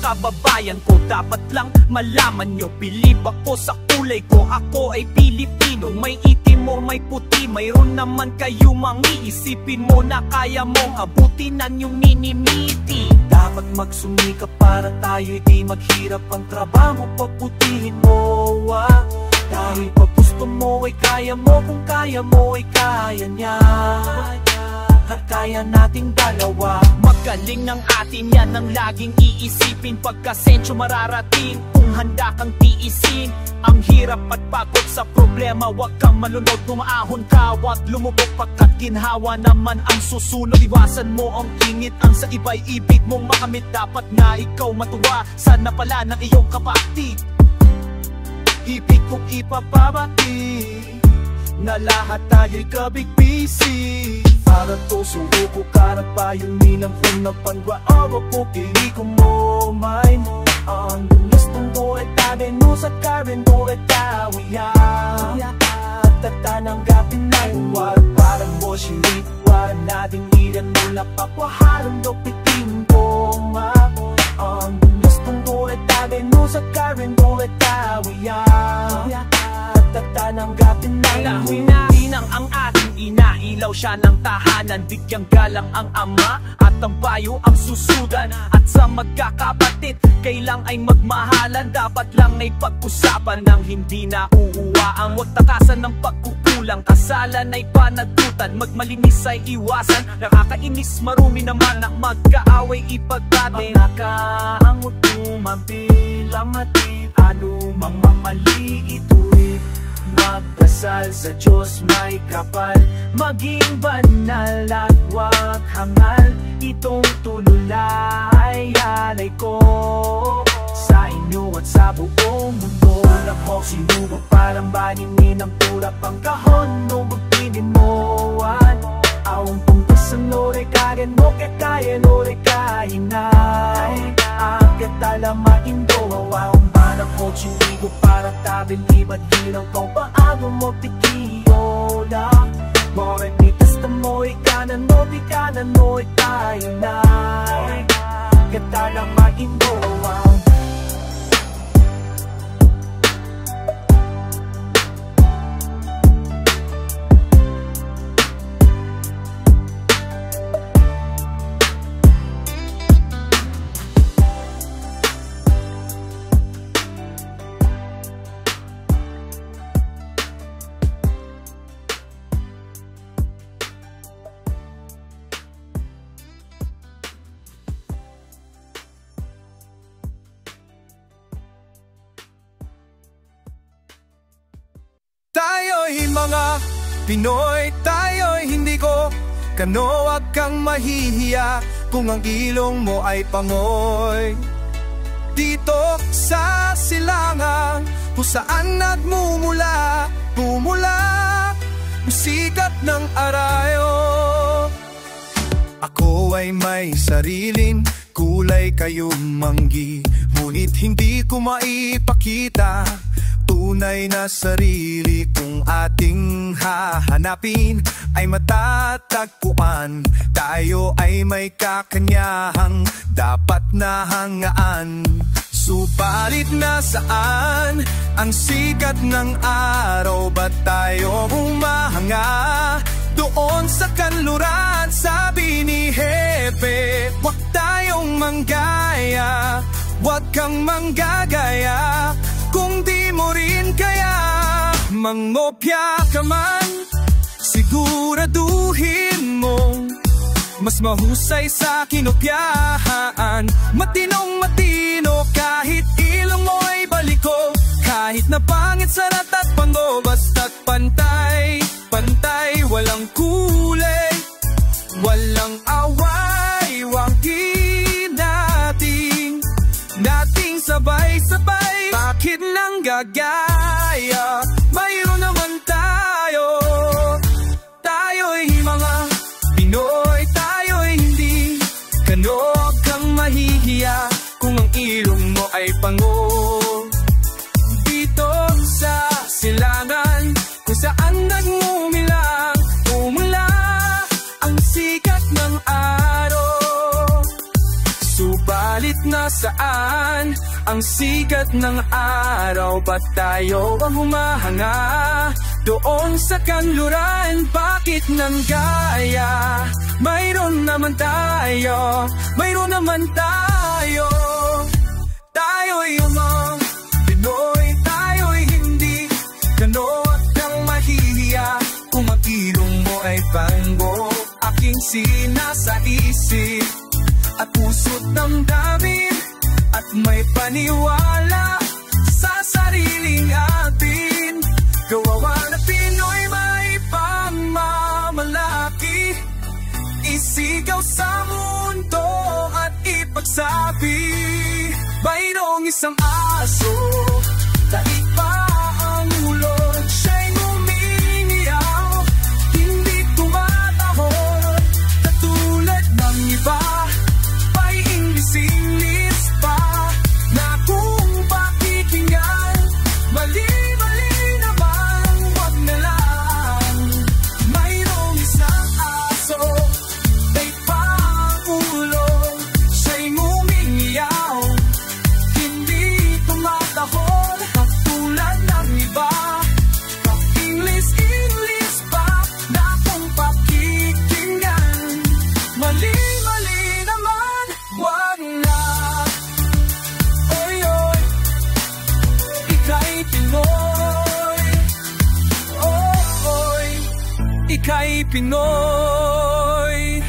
kababayan ko, dapat lang malaman nyo, bilib ako sa kulay ko. Ako ay Pilipino, may itim o may puti. Mayroon naman kayo mangiisipin mo na kaya mong abutin ang yung minimiti. Dapat magsumika para tayo'y di maghirap ang trabaho, pagputihin mo, dahil pag gusto mo ay kaya mo, kung kaya mo ay kaya niya, at kaya nating dalawa. Magaling ng atin yan ang laging iisipin, pagkasensyo mararating kung handa kang tiisin ang hirap at pagod sa problema. Huwag kang malunod, tumaahon ka, huwag lumubog pagkat ginhawa naman ang susunod. Iwasan mo ang ingit, ang sa iba'y ibig mong makamit. Dapat nga ikaw matuwa, sana pala ng iyong kapatid. Ibig kong ipapabati na lahat tayo'y kabigbisi. Para to subuko karang payunin ang unang pangwawa po. Pili ko mo mine ang gulustong mo at tabi mo sa karin mo at tawiyan. At tatananggapin na huwag parang mo silit. Huwag natin ilan mula papaharang do pitin ko ang gulustong mo at tabi mo sa karin mo at tawiyan. At tatananggapin na hinang ang ating ina, ilaw siya ng tahanan. Bigyang galang ang ama at ang bayo ang susudan. At sa magkakapatid, kailang ay magmahalan. Dapat lang ay pag-usapan ng hindi na uuwaan. Huwag takasan ng pagkukulang, kasalan ay panagutan. Magmalinis ay iwasan, nakakainis marumi naman ang magkaaway ipagdating. Nakaangot umampilang atid, ano mamamali ito'y magdasal sa Diyos may kapal. Maging banal at huwag hangal, itong tululay alay ko sa inyo at sa buong mundo. Alam mo sinubok parang baninin ang tulap ang kahon nung magpinin mo. Aong puntas ang lore kagen mo kaya lore kainay. Agad alamain do awang banang mo chinigo para tabin ibad ginaw ko paago mo tikiyola. More nitas na mo ikanan mo ikainay. Agad alamain do awang. Tayo'y mga Pinoy, tayo'y hindi ko kano. Wag kang mahihiya kung ang ilong mo ay pangoy. Dito sa silangan kung saan nagmumula sikat ng arayo. Ako ay may sariling kulay, kayong manggi, ngunit hindi ko maipakita tunay na sarili. Kung ating hahanapin ay matatagpuan, tayo ay may kakanyahang dapat na hangaan. Subalit nasaan ang sikat ng araw? Ba't tayo humahanga doon sa kanluran? Sabi ni Hepe, huwag tayong manggaya, huwag kang manggagaya kung di mo rin kaya. Mangopya ka man, siguraduhin mong mas mahusay sa kinopyahan. Matinong matino kahit ilong mo ay baliko, kahit na pangit sa at pango, basta't pantay, pantay, walang kulay, walang away. Wagin nating sabay-sabay, bakit nang gagaya? Mayroon naman tayo, tayo'y mga Pinoy, tayo'y hindi kano. Huwag kang mahihiya kung ang ilong mo ay pango. Dito sa silangan kung saan nagmumilang umula ang sikat ng araw. Subalit nasaan naman ang sikat ng araw? Ba't tayo ang humahanga doon sa kanluran? Bakit nang gaya? Mayroon naman tayo, mayroon naman tayo. Tayo'y umang Pinoy, tayo'y hindi ganot kang mahihiya. Kung ang ilong mo ay bango, aking sinasaisip at puso't damdamin, at may paniwala sa sariling atin. Kawawa na Pinoy may pamamalaki, isigaw sa mundo at ipagsabi, mayroong isang aso, daig pa ang ulo, siya'y ngumingiyaw, hindi tumatahol, katulad ng iba, pa'y English pa, na kung pakikinggan, mali-mali naman, wag na lang. Mayroong isang aso, daig pa ang ulo, siya'y ngumingiyaw, hindi tumatahol, katulad ng iba, pa-English pa, na kung pakikinggan, mali-mali naman, wag na. Oy, oy, ika'y Pinoy. Oh, oy, ika'y Pinoy.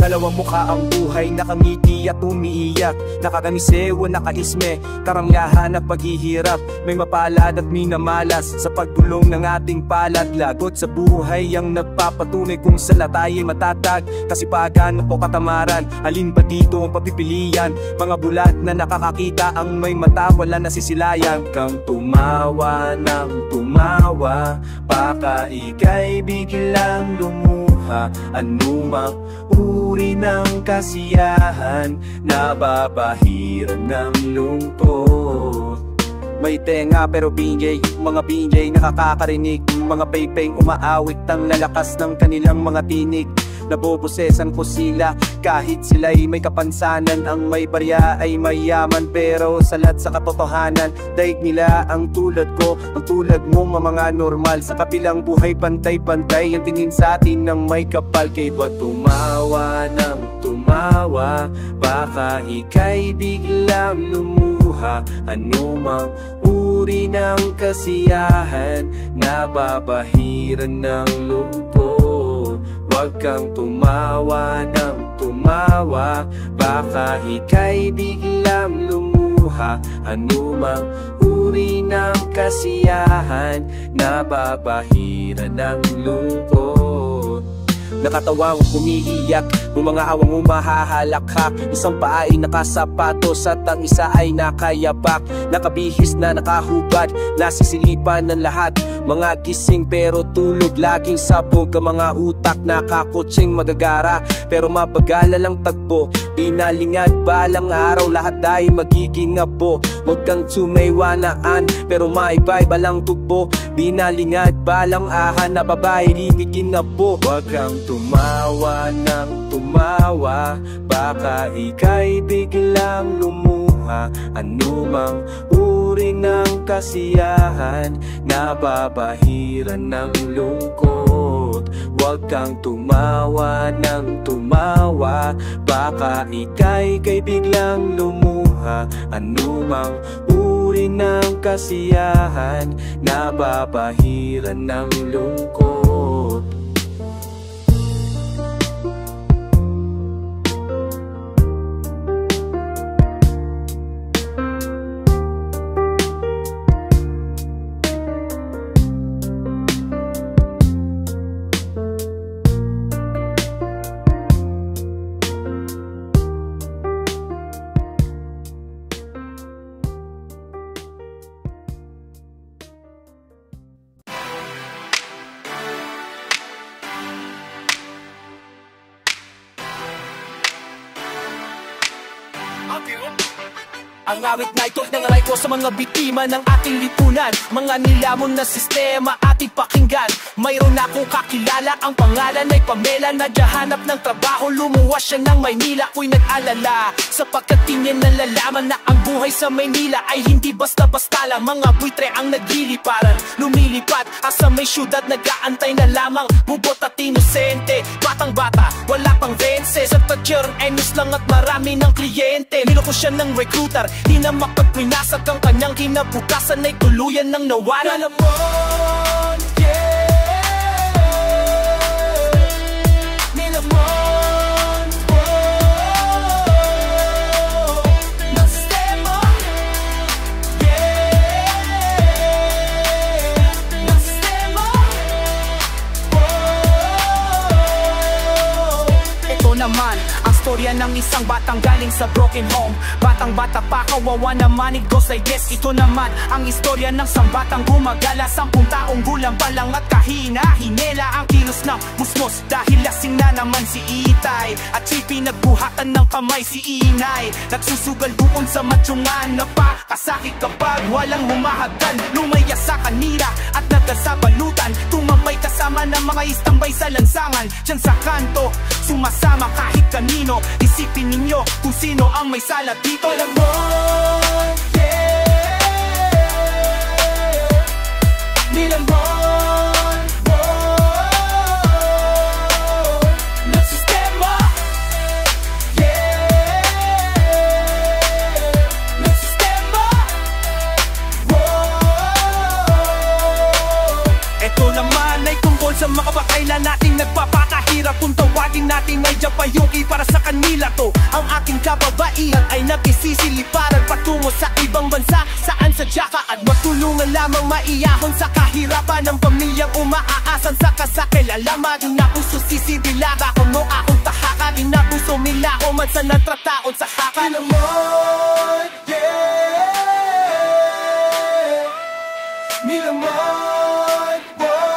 Dalawang mukha ang buhay, nakangiti at umiiyak, nakakamisewa, nakaisme, karangahan at paghihirap. May mapalad at minamalas sa pagbulong ng ating palad. Lagot sa buhay ang nagpapatunay kung saan tayo'y matatag. Kasipagan o katamaran, alin ba dito ang pagpipilian? Mga bulat na nakakakita ang may mata, wala nasisilayan. Kang tumawa ng tumawa, baka ika'y biglang lumuha. Anumang uri ng kasiyahan, nababahiran ng lungkot. May tenga pero binjay, mga binjay nakakakarinig. Mga paypeng umaawit ang lalakas ng kanilang mga tinig. Nabobosesan ko sila kahit sila'y may kapansanan. Ang may barya ay mayaman pero salat sa katotohanan. Daig nila ang tulad ko, ang tulad mo mga normal. Sa kapilang buhay pantay-pantay ang tingin sa atin ng may kapal. Kay ba tumawa ng tumawa, baka ika'y biglang lumuha. Anumang uri ng kasiyahan, nababahiran ng lungkot. Huwag kang tumawa ng tumawa, baka ika'y biglang lumuha. Anumang uri ng kasiyahan, nababahiran ng lungkot. Nakatawang umiiyak, ng mga awang umahahalakhak. Isang paa ay nakasapatos at ang isa ay nakayabak. Nakabihis na nakahubad, nasisilipan ng lahat. Mga gising pero tulog, laging sabog ang mga utak. Nakakutsing magagara pero mabagala lang tagpo. Pinalingad balang araw, lahat ay magiging abo. Huwag kang sumaywanaan pero maiba-iba lang tugbo. Binalingad balang ahan na babae libigin abo. Huwag kang tumawa ng tumawa, baka ika'y biglang lumuha. Anumang uri ng kasiyahan, nababahiran ng lungkot. Huwag kang tumawa ng tumawa, baka ika'y biglang lumuha. Anumang uri ng kasiyahan, nababahiran ng lungkot. Ang awit na ito'y nangaray ko sa mga biktima ng ating lipunan. Mga nilamon na sistema ating pakinggan. Mayroon akong kakilala, ang pangalan ay Pamela. Nadyahanap ng trabaho, lumuwas siya ng Maynila. Ako'y nag-alala, sapagkat di niya nalalaman na ang buhay sa Maynila ay hindi basta-basta lang. Mga buitre ang nagliliparan, lumilipat asa may syudad, nag-aantay na lamang. Bubot at inosente, batang-bata, wala pang vense. Sa tatyer, enos lang at marami ng kliyente. Niloko siya ng recruiter, di na mapagpinasag ang kanyang kinabukasan ay tuluyan ng nawala. Nilamon, yeah. Nilamon, oh. Nasistema, yeah. Nasistema, oh. Ito naman ang storya ng isang batang galing sa broken home. Batang-bata pa, kawawa naman, it goes like this. Ito naman ang istorya ng isang batang gumagala. 10 taong gulang pa lang at kahina-hinela ang kilos ng musmos dahil lasing na naman si Itay. At siya pinagbuhatan ng kamay si Inay. Nagsusugal buon sa matsyungan, napakasakit kapag walang humahagdan. Lumaya sa kanila at nagkasabalutan, tumambay kasama ng mga istambay sa lansangan. Diyan sa kanto, sumasama kahit kanino. Isipin ninyo kung sino ang may sala dito. Nilamon, yeah. Nilamon, oh. Nasistema, yeah. Nasistema, oh. Ito naman ay tungkol sa mga bakailan nating nagpapakahirap. Kung tawagin natin ay Japayuki, para sa kanila to ang aking kababaihan ay nagkisisiliparan patungo sa ibang bansa, saan sadya ka at matulungan lamang maiyahon sa kahirapan ng pamilyang umaaasan sa kasakilalaman. Di na puso sisibilaga kuno akong tahaka, di na puso milako man sa natrataon sa haka. Nilamon, yeah. Nilamon, oh.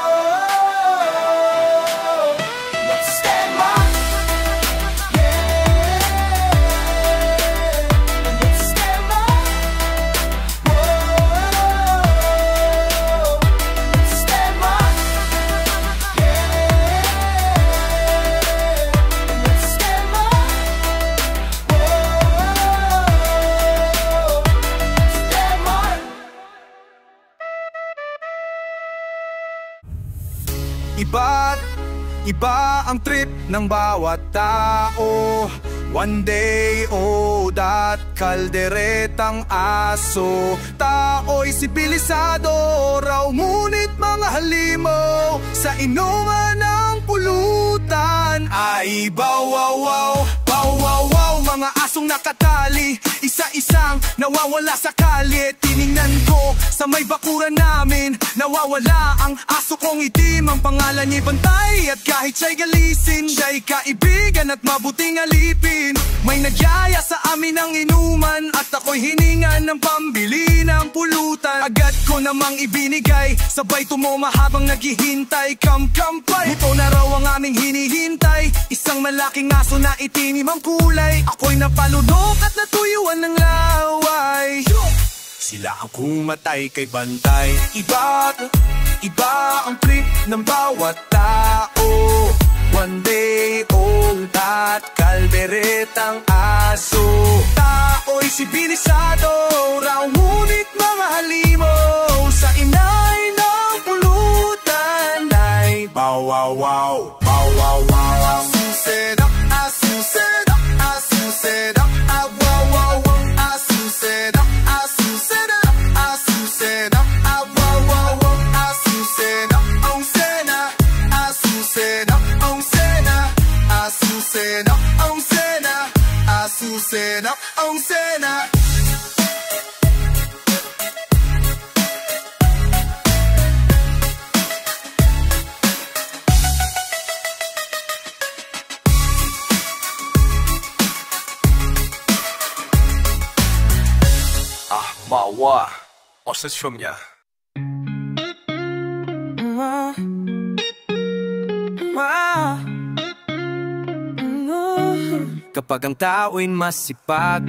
Nasistema, yeah. Nasistema, oh. Nasistema, yeah. Nasistema, oh. Nasistema. Iba't iba ang trip ng bawat tao. One day old at kalderetang aso. Tao'y sipilisado raw, ngunit mga halimaw sa inuman ng pulutan ay bawawaw, bawawaw. Mga asong nakatali, isa-isang nawawala sa kalye. Tiningnan ko sa may bakuran namin, nawawala ang aso kong itim. Ang pangalan niya Bantay, at kahit siya'y galisin, siya'y kaibigan at mabuting alipin. May nagyaya sa amin ng inuman at ako'y hiningan ng pambili ng pulutan. Agad ko namang ibinigay, sabay tumoma habang naghihintay. Kamkampay, ito na raw ang aming hinihintay. Isang malaking aso na itinim ang kulay. Ako'y napalunok at natuyuan ng laway. Sila ang kumatay kay Bantay. Iba't iba ang trip ng bawat tao. One day old at kalderetang aso. Tao'y sibilisado raw, ngunit mga halimaw sa inay ng pulutan ay bawawaw, bawawaw. Asuseda, asuseda, asuseda, awawaw. Asuseda, asuseda, asuseda, awawaw. Asuseda, onsena, asuseda, onsena, asuseda, onsena, asuseda, onsena. Mawa, 어서 좀야. Kapag ang tao'y masipag,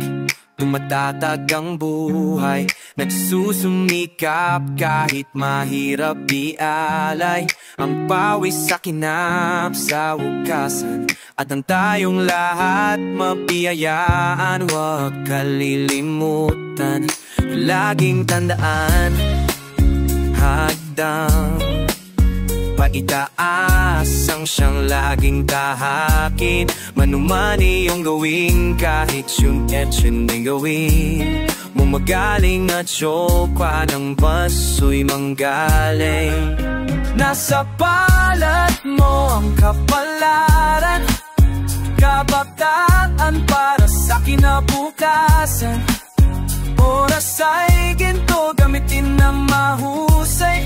Tumatatag ang buhay, nagsusumikap kahit mahirap ialay ang pawis sa kinap sa hugasan. At ang tayong lahat mabiyayaan, huwag kalilimutan, laging tandaan, hadang paitaas ang siyang laging tahakin. Manuman iyong gawin, kahit yun at yun ay gawin mo magaling at syoka ng baso'y manggaling. Nasa palad mo ang kapalaran, kabataan para sa kinabukasan. Oras ay ginto, gamitin ng mahusay,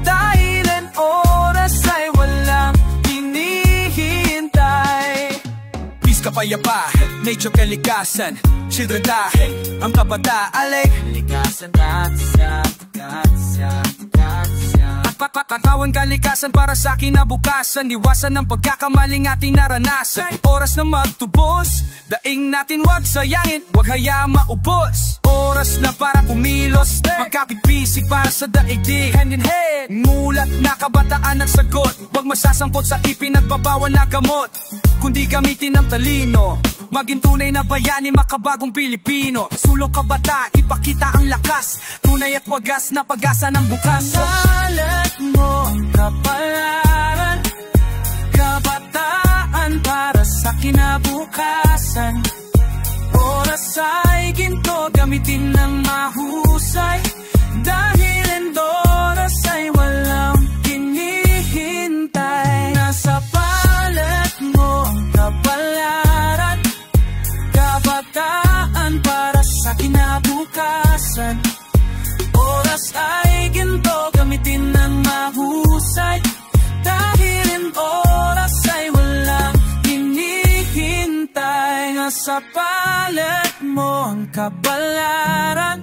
dahil ang oras ay walang hinihintay. Peace kapayapa, nature kalikasan, children dahil ang kabataan. Kalikasan, katsya, katsya, katsya. Katawan kalikasan para sa kinabukasan, iwasan ng pagkakamaling ating naranasan. Oras na magtubos, daing natin wag sayangin, wag hayaang maubos. Oras na para pumilos, magkapit-bisig para sa daigdig, hand in hand. Mulat na kabataan ang sagot, wag masasangkot sa ipinagbabawal na gamot, kundi gamitin ng talino, maging tunay na bayani, makabagong Pilipino. Sulong kabata, ipakita ang lakas, tunay at wagas na pag-asa ng bukas. Salat mo ang kapalaran, kabataan para sa kinabukasan. Oras ay ginto, gamitin ng mahusay, dahil ang oras ay walang hinihintay. Nasa palad mo ang kapalaran, kabataan para sa kinabukasan. Oras ay ginto, gamitin ng mahusay, dahil ang oras ay walang hinihintay. Nasa palad mo ang kabalaran,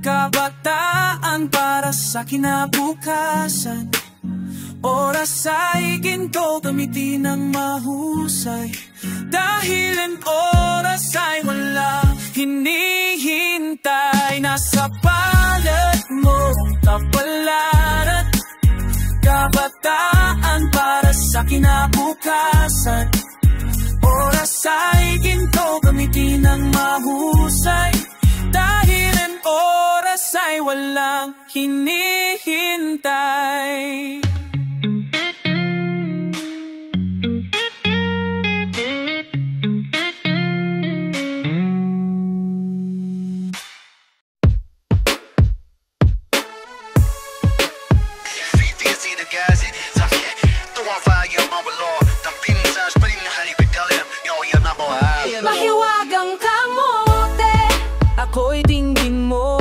kabataan para sa kinabukasan. Oras ay ginto, gamitin ng mahusay, dahil ang oras ay walang hinihintay. Nasa palad mo ang kapalaran, kabataan para sa kinabukasan. Oras ay ginto, gamitin ng mahusay, dahil ang oras ay walang hinihintay. Mahiwagang kamote, ako'y dinggin mo,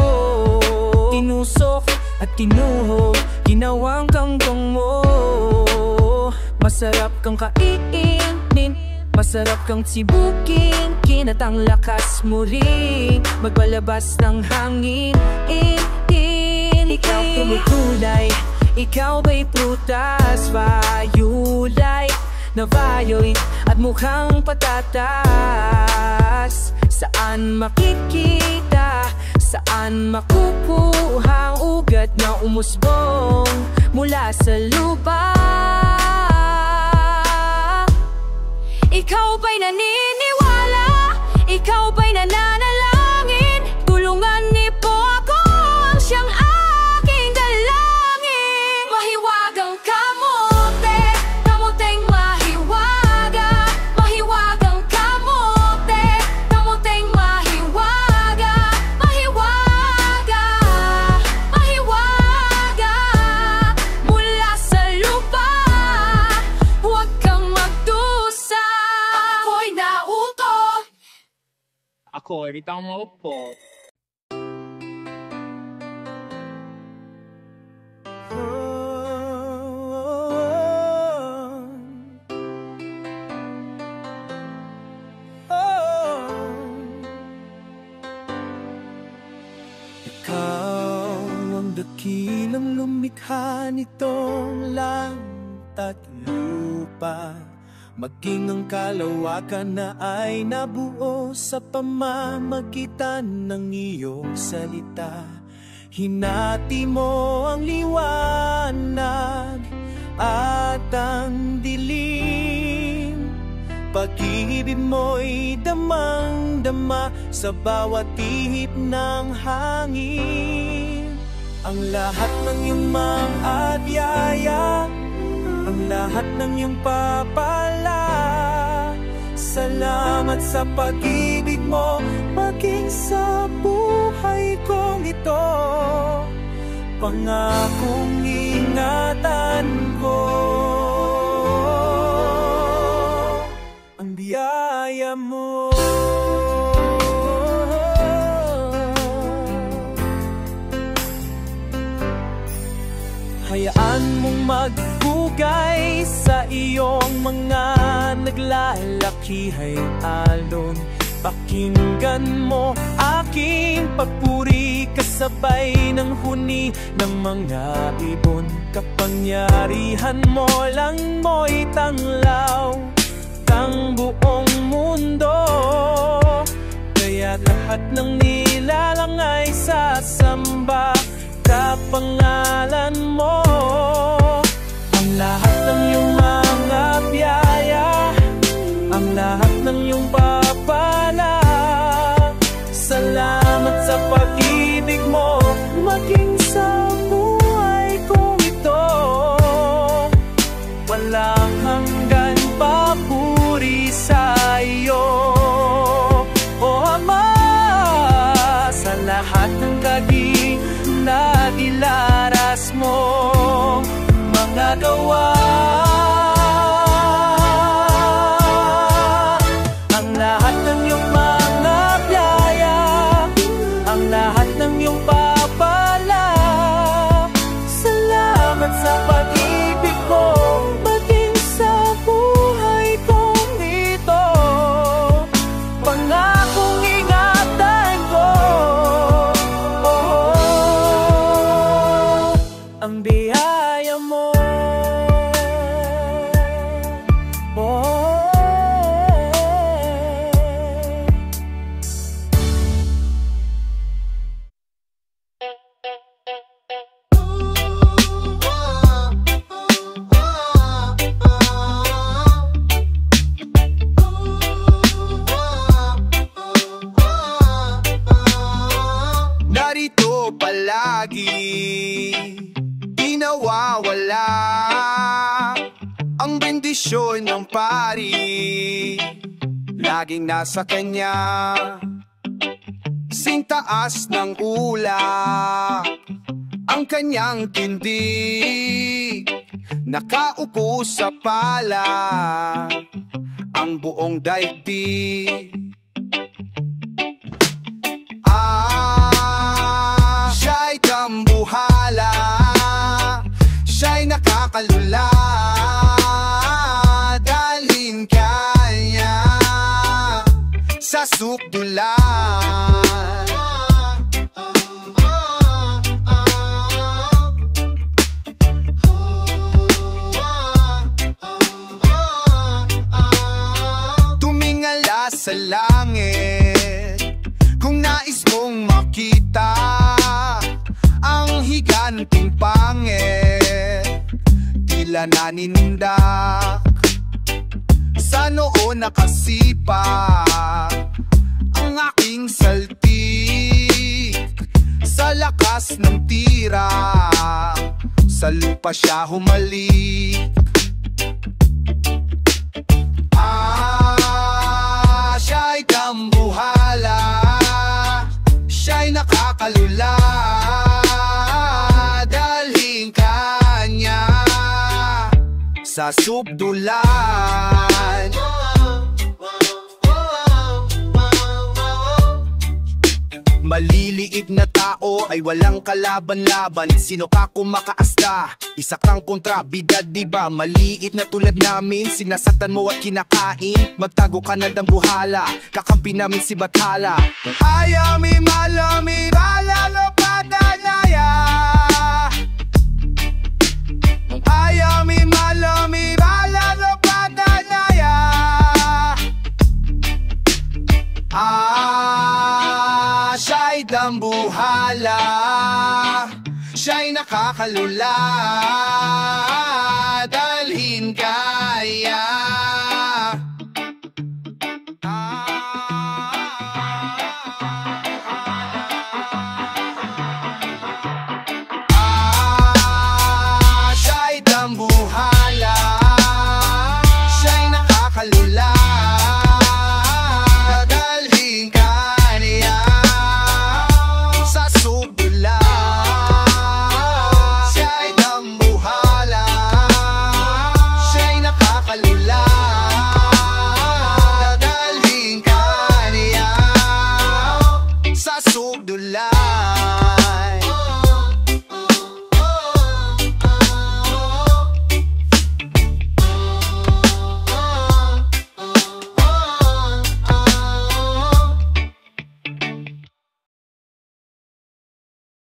tinusok at tinuhog, ginawang kangkong mo. Masarap kang kainin, masarap kang sibukin, kinatang lakas mo rin magpalabas ng hangin. Ikaw tumukulay, ikaw ba'y prutas, violet na violet at mukhang patatas. Saan makikita, saan makukuha ang ugat na umusbong mula sa lupa? ikaw ba'y naniniwala? Ikaw ba'y nananalangin? Tulungan niyo po ako, ang siyang aking dalangin. Mahiwagang kamote, kamoteng mahiwaga. Mahiwagang kamote, kamoteng mahiwaga. Mahiwaga, mahiwaga, mula sa lupa. Huwag kang magdusa, ako'y nauto. Ako, every time maupo. Ikaw ang dakilang lumikha nitong langit at lupa. maging ang kalawakan na ay nabuo sa pamamagitan ng iyong salita. Hinati mo ang liwanag at ang dilim, pag-ibig mo'y damang-dama sa bawat ihip ng hangin. Ang lahat ng iyong mga biyaya, ang lahat ng iyong papala, salamat sa pag-ibig mo, maging sa buhay kong ito. Pangakong ingatan ko ang biyaya mo. Hayaan mong magbugay sa iyong mga naglalakihang alon. Pakinggan mo aking papuri, kasabay ng huni ng mga ibon. Kapangyarihan mo lang mo'y tanglaw ng buong mundo, kaya lahat ng nilalang ay sasamba kapangalan mo. Ang lahat ng iyong mga biyaya, ang lahat ng iyong papala, salamat sa pag-ibig mo, maging sa buhay ko ito. Walang hanggan papuri sa iyo, O Ama, sa lahat ng kaging na ilaras mo mga gawa. Ang lahat ng iyong mga biyaya, ang lahat ng iyong papala, salamat sa pag-ibig mo, maging sa buhay kong ito. Pangakong ingatan ko ang biyaya mo. Narito palagi, di nawawala ang bendisyon ng pari, laging nasa kanya, sintaas ng ulap ang kanyang tindig, nakaupo sa pala ang buong daigdig. Siya'y tambuhala, siya'y nakakalula, dalhin kanya sa sukdulan. Tumingala sa langit kung nais mong makita ang higanting pangit, tila naninindak sa noo nakasipa ang aking saltik. Sa lakas ng tira, sa lupa siya humalik. Siya'y tambuhala, siya'y nakakalula, dalhin kanya sa subdulan. Maliliit na tao ay walang kalaban-laban. Sino ka kung makaasta? Isa kang kontrabida, diba? Maliit na tulad namin, sinasaktan mo at kinakain. Magtago ka na ng buhala, kakampi namin si Bathala. Ayami malami balalo padanaya, ayami malami balalo padanaya. Siya'y dambuhala, siya'y nakakalula, dalhin kaya.